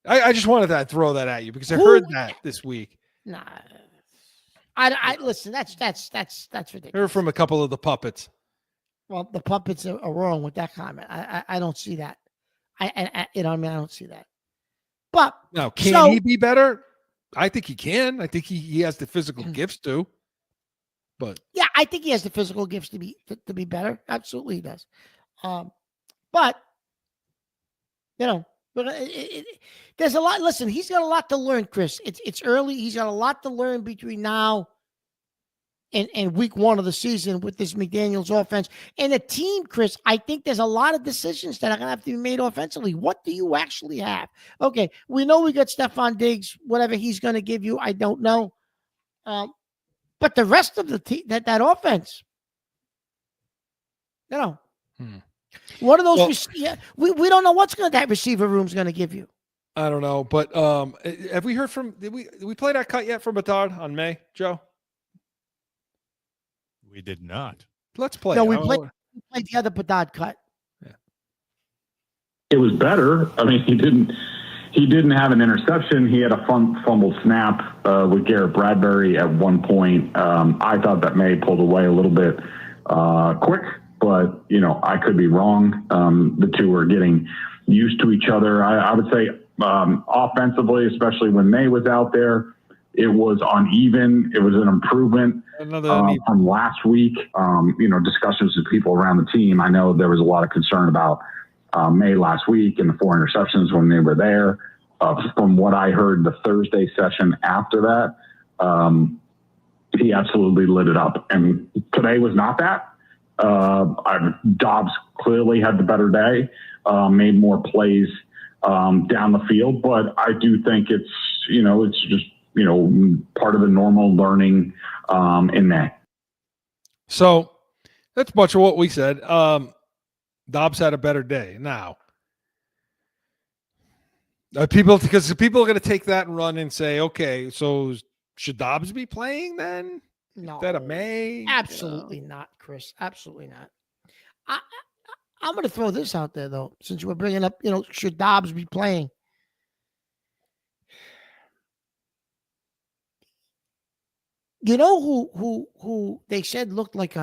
I just wanted to throw that at you because I heard that this week. Nah. I listen, that's ridiculous. Heard from a couple of the puppets. Well, the puppets are wrong with that comment. I don't see that. I don't see that. But now, can he be better? I think he can. I think he has the physical gifts to. But yeah, I think he has the physical gifts to be better. Absolutely, he does. But there's a lot. Listen, he's got a lot to learn, Chris. It's early. He's got a lot to learn between now and week one of the season with this McDaniels offense and the team, Chris. I think there's a lot of decisions that are gonna have to be made offensively. What do you actually have? Okay, we know we got Stefon Diggs. Whatever he's gonna give you, I don't know. But the rest of the team, that offense, what are those? We don't know what's that receiver room's going to give you. I don't know, but have we heard from? Did we play that cut yet from Bedard on May, Joe? We did not. Let's play. No, we played the other Bedard cut. Yeah, it was better. I mean, he didn't have an interception. He had a fumbled snap with Garrett Bradbury at one point. I thought that May pulled away a little bit quick, but I could be wrong. The two are getting used to each other. I would say offensively, especially when May was out there, it was uneven. It was an improvement from last week. Discussions with people around the team. I know there was a lot of concern about May last week and the 4 interceptions when they were there. From what I heard the Thursday session after that, he absolutely lit it up. And today was not that. Dobbs clearly had the better day, made more plays down the field. But I do think it's just, part of the normal learning in that. So that's much of what we said. Dobbs had a better day. Now, because people are going to take that and run and say, okay, so should Dobbs be playing then? No, instead of May? Absolutely not, Chris. Absolutely not. I'm going to throw this out there though, since we're bringing up, should Dobbs be playing? You know who they said looked like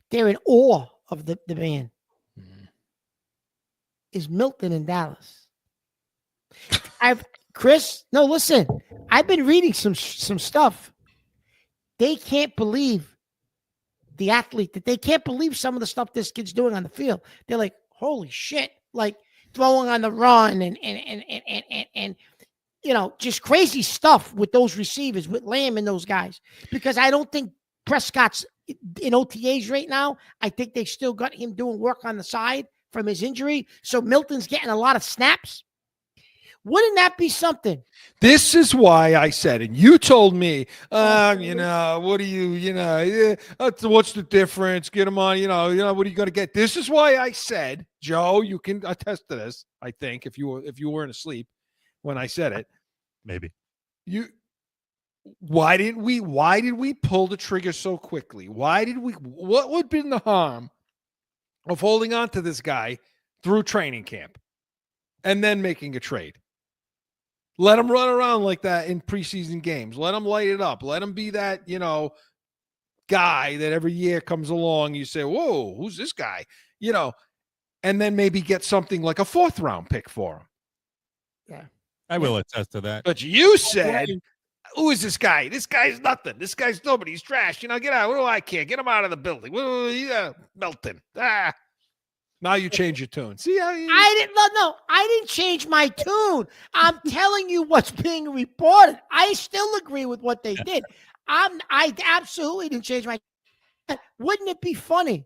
they're in awe of the man. Is Milton in Dallas. Listen, I've been reading some stuff. They can't believe the athlete, that they can't believe some of the stuff this kid's doing on the field. They're like, holy shit, like throwing on the run and just crazy stuff with those receivers, with Lamb and those guys. Because I don't think Prescott's in OTAs right now. I think they still got him doing work on the side from his injury. So Milton's getting a lot of snaps. Wouldn't that be something? This is why I said, and you told me, what do you, what's the difference? Get him on, what are you going to get? This is why I said, Joe, you can attest to this, I think, if you weren't asleep when I said it. Maybe. Why did we pull the trigger so quickly? What would have been the harm of holding on to this guy through training camp and then making a trade? Let him run around like that in preseason games. Let him light it up. Let him be that, guy that every year comes along. You say, whoa, who's this guy? And then maybe get something like a 4th round pick for him. Yeah. I will attest to that. But you said, who is this guy? This guy's nothing. This guy's nobody. He's trash. Get out. What do I care? Get him out of the building. Melton. Now you change your tune. See how you... I didn't change my tune. I'm telling you what's being reported. I still agree with what they did. I absolutely didn't change my tune. Wouldn't it be funny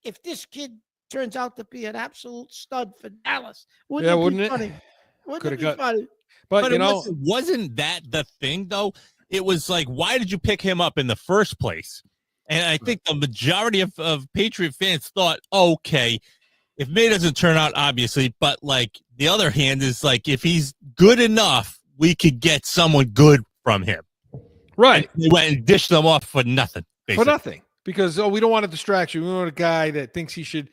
if this kid turns out to be an absolute stud for Dallas? Wouldn't it be funny? Wouldn't it be funny? But you it know, wasn't that the thing though? It was like, why did you pick him up in the first place? And I think the majority of Patriot fans thought, okay, if May doesn't turn out, obviously, but like the other hand is like, if he's good enough, we could get someone good from him. Right. And they went and dished them off for nothing. Basically. For nothing. Because we don't want to distract you. We want a guy that thinks he should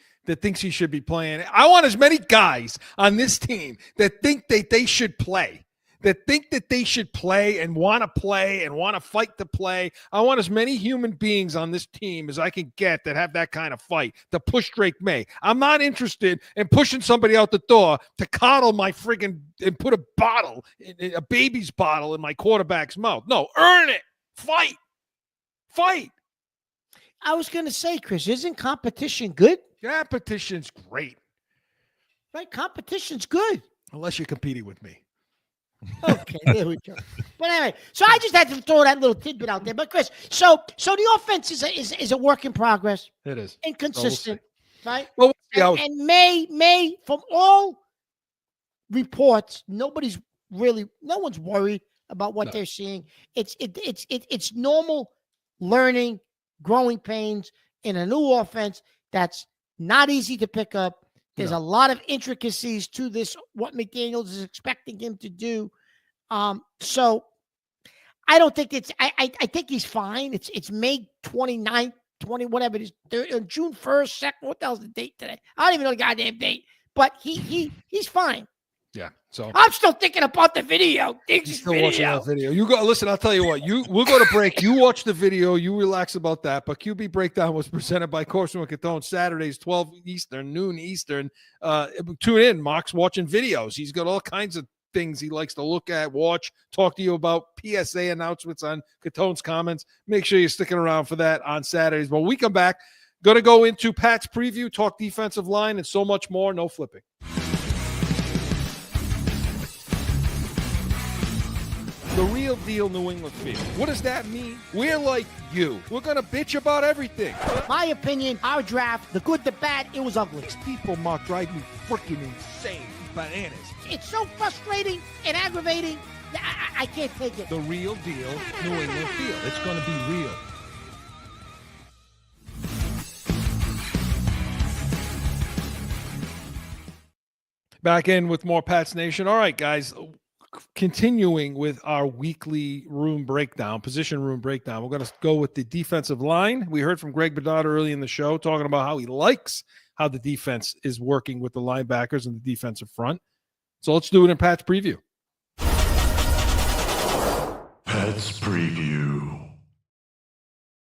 be playing. I want as many guys on this team that think that they should play. That think that they should play and want to fight to play. I want as many human beings on this team as I can get that have that kind of fight to push Drake Maye. I'm not interested in pushing somebody out the door to coddle my friggin' and put a baby's bottle in my quarterback's mouth. No, earn it. Fight. I was going to say, Chris, isn't competition good? Competition's great. Right? Competition's good. Unless you're competing with me. Okay, there we go. But anyway, so I just had to throw that little tidbit out there. But Chris, so the offense is a work in progress. It is inconsistent, right? Well, and May from all reports, no one's worried about what they're seeing. It's normal learning, growing pains in a new offense that's not easy to pick up. There's a lot of intricacies to this, what McDaniels is expecting him to do. So I don't think I think he's fine. It's May 29th, 20, whatever it is, June 1st, 2nd. What the hell's the date today? I don't even know the goddamn date. But he's fine. Yeah. So I'm still thinking about the video. He's still watching that video. You go listen. I'll tell you what. We'll go to break. You watch the video. You relax about that. But QB Breakdown was presented by CORSO Catone Saturdays 12 Eastern, noon Eastern. Tune in. Mark's watching videos. He's got all kinds of things he likes to look at, watch, talk to you about PSA announcements on Catone's comments. Make sure you're sticking around for that on Saturdays. But when we come back, going to go into Pat's preview, talk defensive line, and so much more. No flipping. The real deal New England field. What does that mean? We're like you. We're going to bitch about everything. My opinion, our draft, the good, the bad, it was ugly. These people, Mark, drive me freaking insane. Bananas. It's so frustrating and aggravating. I can't take it. The real deal New England field. It's going to be real. Back in with more Pats Nation. All right, guys. Continuing with our weekly position room breakdown, we're going to go with the defensive line. We heard from Greg Bedard early in the show talking about how he likes how the defense is working with the linebackers and the defensive front. So let's do it in Pat's preview. Pat's preview.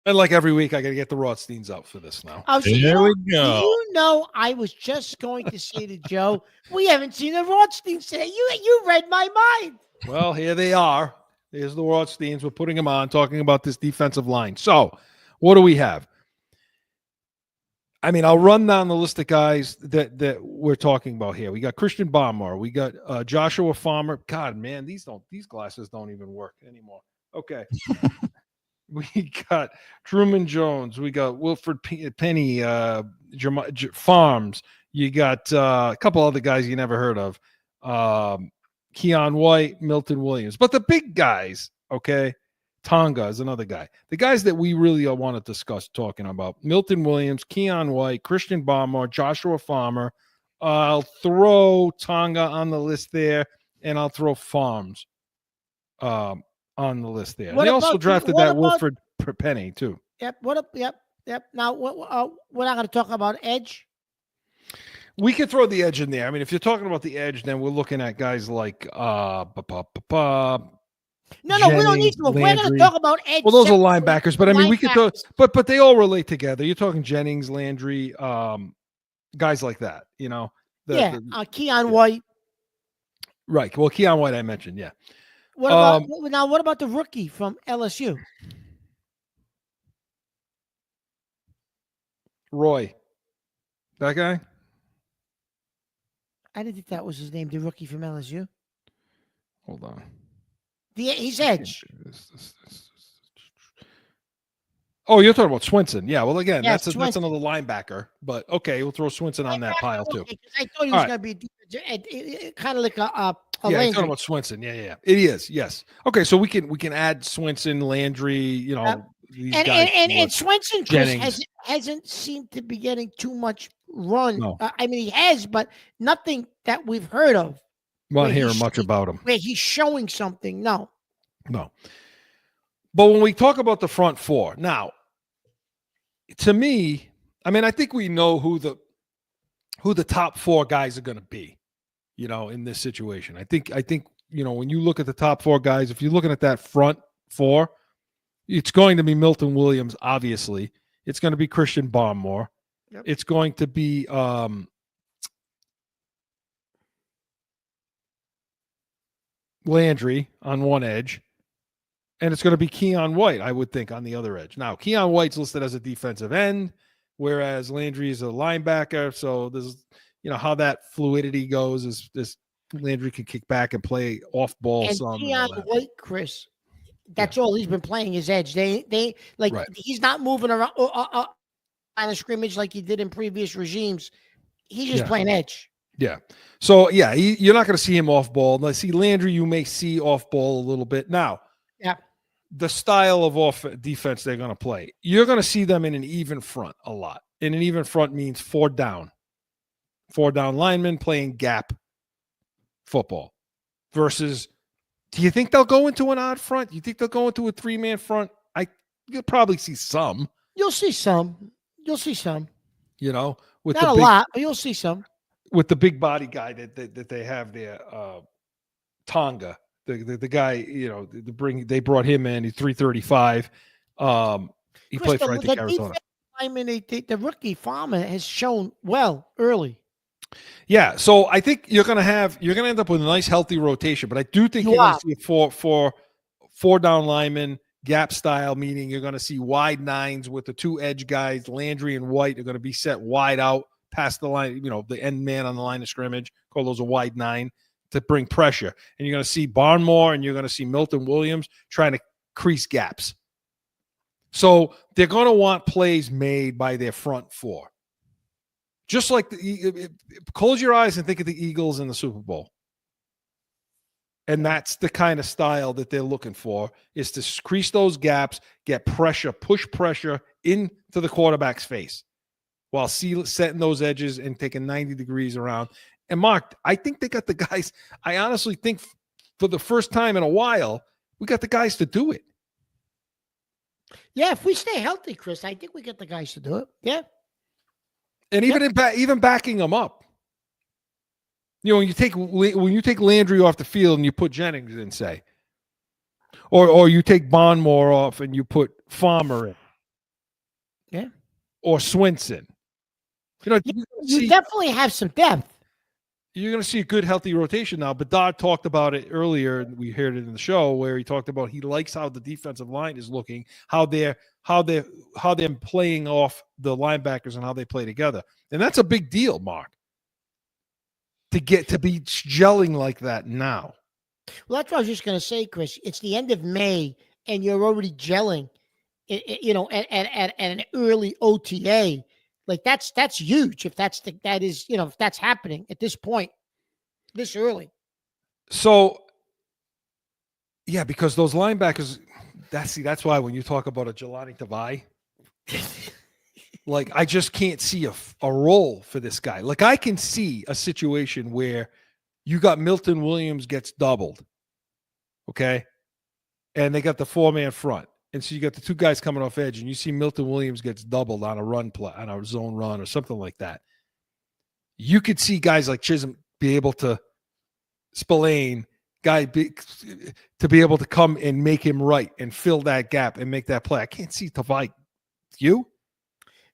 And like every week, I got to get the Rothsteins out for this now. Oh, there we go. You know, I was just going to say to Joe, we haven't seen the Rothsteins today. You read my mind. Well, here they are. Here's the Rothsteins. We're putting them on, talking about this defensive line. So what do we have? I mean, I'll run down the list of guys that we're talking about here. We got Christian Barmore. We got Joshua Farmer. God, man, these glasses don't even work anymore. Okay. We got Truman Jones. We got Wilfred Penny, Farms. You got a couple other guys you never heard of. Keon White, Milton Williams. But the big guys, okay, Tonga is another guy. The guys that we really want to discuss talking about, Milton Williams, Keon White, Christian Barmore, Joshua Farmer. I'll throw Tonga on the list there, and I'll throw Farms on the list there. They also drafted Wilfred Penny too. Yep. Yep. Now, we're not going to talk about edge. We could throw the edge in there. I mean, if you're talking about the edge, then we're looking at guys like No, we don't need to. Landry. We're going to talk about edge. Well, those are linebackers, but I mean, we could throw, but they all relate together. You're talking Jennings, Landry, guys like that. You know. Keon White. Right. Well, Keon White I mentioned. Yeah. What about the rookie from LSU? Roy. That guy? I didn't think that was his name, the rookie from LSU. Hold on. He's edge. Oh, you're talking about Swinson. Yeah, well, again, Yeah, that's Swinson. another linebacker. But, okay, we'll throw Swinson on that pile, too. Okay, 'cause I thought he All was right. going to be kind of like a Yeah, you're Landry. talking about Swinson. Yeah. It is, yes. Okay, so we can add Swinson, Landry, you know, these guys. And Swinson, Chris, Jennings. hasn't seemed to be getting too much run. No. I mean, he has, but nothing that we've heard of. Not where hearing he's- much about him. Where he's showing something. No. No. But when we talk about the front four, now, to me, I mean, I think we know who the top four guys are going to be, you know, in this situation. I think, you know, when you look at the top four guys, if you're looking at that front four, it's going to be Milton Williams, obviously. It's going to be Christian Barmore. Yep. It's going to be Landry on one edge. And it's going to be Keon White, I would think, on the other edge. Now, Keon White's listed as a defensive end, whereas Landry is a linebacker. So there's, you know, how that fluidity goes is this Landry can kick back and play off ball And some. Keon White, Chris, that's all he's been playing his edge. They like Right. he's not moving around line of scrimmage like he did in previous regimes. He's just playing edge. Yeah. So, yeah, you're not going to see him off ball. Now, see Landry, you may see off ball a little bit. Now, the style of defense they're going to play, you're going to see them in an even front a lot. And an even front means 4 down linemen playing gap football versus, do you think they'll go into an odd front? Do you think they'll go into a 3-man front? You'll probably see some. You'll see some. You know, with not a lot, but you'll see some. With the big body guy that they have there, Tonga. The guy, you know, they brought him in. He's 335. He played for, I think, Arizona. I mean, the rookie Farmer has shown well early. Yeah, so I think you're gonna end up with a nice healthy rotation, but I do think you're gonna see four down linemen, gap style, meaning you're gonna see wide nines with the 2 edge guys. Landry and White are gonna be set wide out past the line, you know, the end man on the line of scrimmage. Call those a wide 9. To bring pressure. And you're going to see Barmore and you're going to see Milton Williams trying to crease gaps. So they're going to want plays made by their front four. Just like close your eyes and think of the Eagles in the Super Bowl. And that's the kind of style that they're looking for, is to crease those gaps, get pressure, push pressure into the quarterback's face while setting those edges and taking 90 degrees around. And Mark, I think they got the guys. I honestly think for the first time in a while, we got the guys to do it. Yeah, if we stay healthy, Chris, I think we get the guys to do it. Yeah. And even backing them up. You know, when you take Landry off the field and you put Jennings in, say, or you take Barmore off and you put Farmer in. Yeah. Or Swinson. You know, you definitely have some depth. You're going to see a good, healthy rotation now. Bedard talked about it earlier. We heard it in the show where he talked about he likes how the defensive line is looking, how they're playing off the linebackers and how they play together. And that's a big deal, Mark, to get to be gelling like that now. Well, that's what I was just going to say, Chris. It's the end of May, and you're already gelling, you know, at an early OTA. Like that's huge if if that's happening at this point, this early. So, yeah, because those linebackers, that's why when you talk about a Jelani Tavai, like I just can't see a role for this guy. Like I can see a situation where you got Milton Williams gets doubled, okay, and they got the 4-man front. And so you got the 2 guys coming off edge, and you see Milton Williams gets doubled on a run play, on a zone run or something like that. You could see guys like Chisholm be able to Spillane to be able to come and make him right and fill that gap and make that play. I can't see Tavai. You?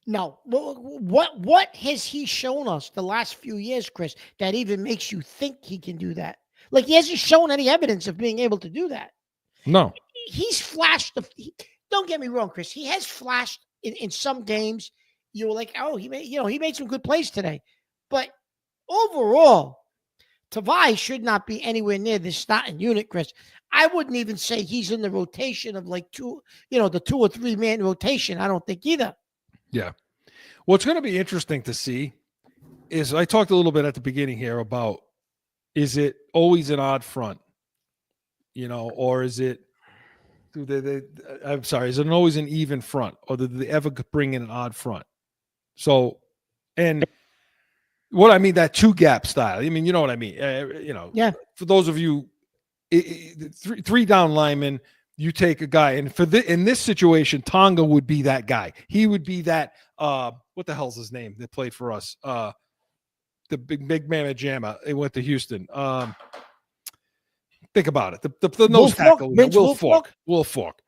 No. What has he shown us the last few years, Chris, that even makes you think he can do that? Like he hasn't shown any evidence of being able to do that. No. He's flashed. Don't get me wrong, Chris. He has flashed in some games. You were like, oh, he made some good plays today. But overall, Tavai should not be anywhere near this starting unit, Chris. I wouldn't even say he's in the rotation of like the 2 or 3 man rotation. I don't think either. Yeah. What's going to be interesting to see is I talked a little bit at the beginning here about, is it always an odd front, or is it, is it always an even front, or did they ever bring in an odd front? So, and what I mean, that 2-gap style, I mean, you know what I mean? Yeah. For those of you, 3 down linemen, you take a guy, and in this situation, Tonga would be that guy. He would be that, what the hell's his name that played for us? The big man at Jamma. It went to Houston. Think about it. The nose tackle, Will Falk. Will Falk.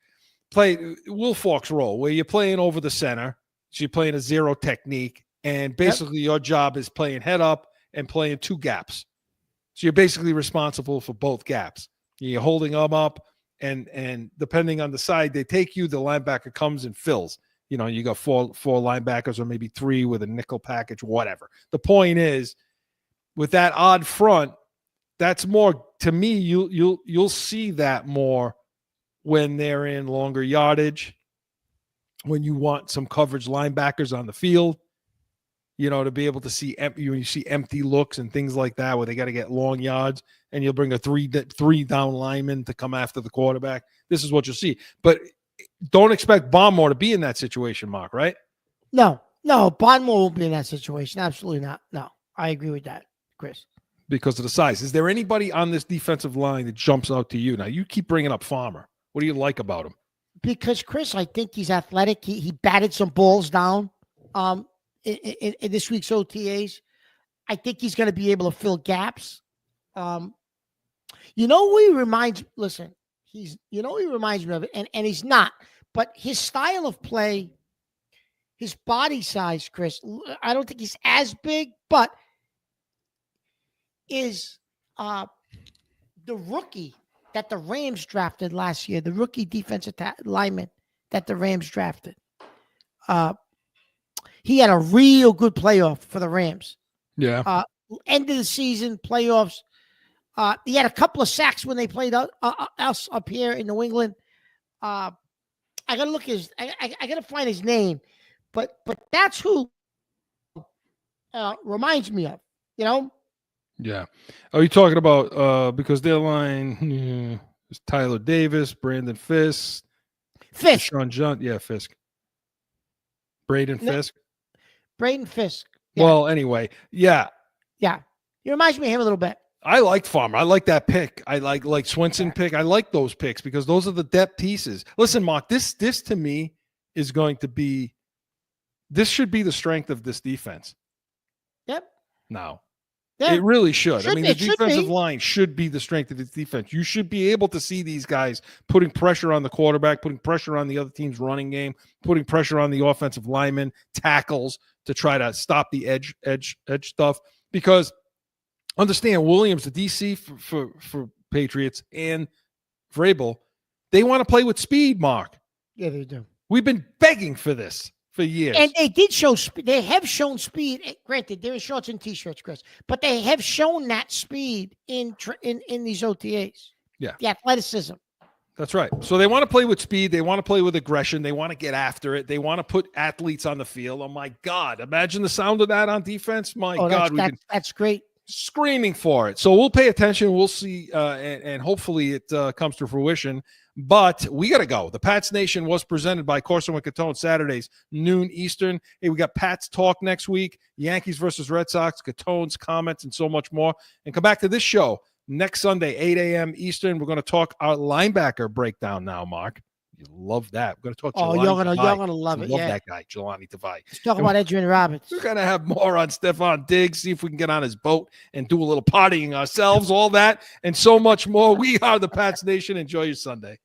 Play Will Falk's role, where you're playing over the center. So you're playing a 0 technique, and basically your job is playing head up and playing 2 gaps. So you're basically responsible for both gaps. You're holding them up, and depending on the side they take you, the linebacker comes and fills. You got four linebackers, or maybe 3 with a nickel package, whatever. The point is, with that odd front, that's more, to me, you'll see that more when they're in longer yardage, when you want some coverage linebackers on the field, to be able to see when you see empty looks and things like that, where they got to get long yards, and you'll bring a 3 down lineman to come after the quarterback. This is what you'll see. But don't expect Bonmore to be in that situation, Mark, right? No, Bonmore won't be in that situation. Absolutely not. No, I agree with that, Chris. Because of the size. Is there anybody on this defensive line that jumps out to you? Now, you keep bringing up Farmer. What do you like about him? Because, Chris, I think he's athletic. He batted some balls down in this week's OTAs. I think he's going to be able to fill gaps. He reminds me of, and he's not, but his style of play, his body size, Chris, I don't think he's as big, but is the rookie that the Rams drafted last year, the rookie defensive lineman that the Rams drafted. He had a real good playoff for the Rams. Yeah. End of the season, playoffs. He had a couple of sacks when they played us up here in New England. I gotta look I gotta find his name, but that's who reminds me of. Yeah. Are you talking about because their line is Tyler Davis, Brandon Fisk, Sean John? Yeah, Fisk. Braden Fisk. Braden Fisk. Yeah. Well, anyway, yeah. Yeah. He reminds me of him a little bit. I like Farmer. I like that pick. I like Swenson pick. I like those picks because those are the depth pieces. Listen, Mark, this to me is going to be, this should be the strength of this defense. Yep. No. Yeah. It really should. The defensive line should be the strength of this defense. You should be able to see these guys putting pressure on the quarterback, putting pressure on the other team's running game, putting pressure on the offensive linemen, tackles to try to stop the edge stuff. Because understand, Williams, the DC for Patriots, and Vrabel, they want to play with speed, Mark. Yeah, they do. We've been begging for this for years. And they did show speed. They have shown speed. Granted, they're in shorts and T-shirts, Chris, but they have shown that speed in these OTAs. Yeah. The athleticism. That's right. So they want to play with speed. They want to play with aggression. They want to get after it. They want to put athletes on the field. Oh, my God. Imagine the sound of that on defense. My God. That's great. Screaming for it. So we'll pay attention. We'll see, and hopefully it comes to fruition. But we got to go. The Pats Nation was presented by CORSO and Catone, Saturdays, noon Eastern. Hey, we got Pats Talk next week, Yankees versus Red Sox, Catone's comments, and so much more. And come back to this show next Sunday, 8 a.m. Eastern. We're going to talk our linebacker breakdown now, Mark. You love that. We're going to talk Jelani you're gonna love it. Love that guy, Jelani Tavai. Let's talk about Adrian Roberts. We're going to have more on Stefon Diggs, see if we can get on his boat and do a little partying ourselves, all that, and so much more. We are the Pats Nation. Enjoy your Sunday.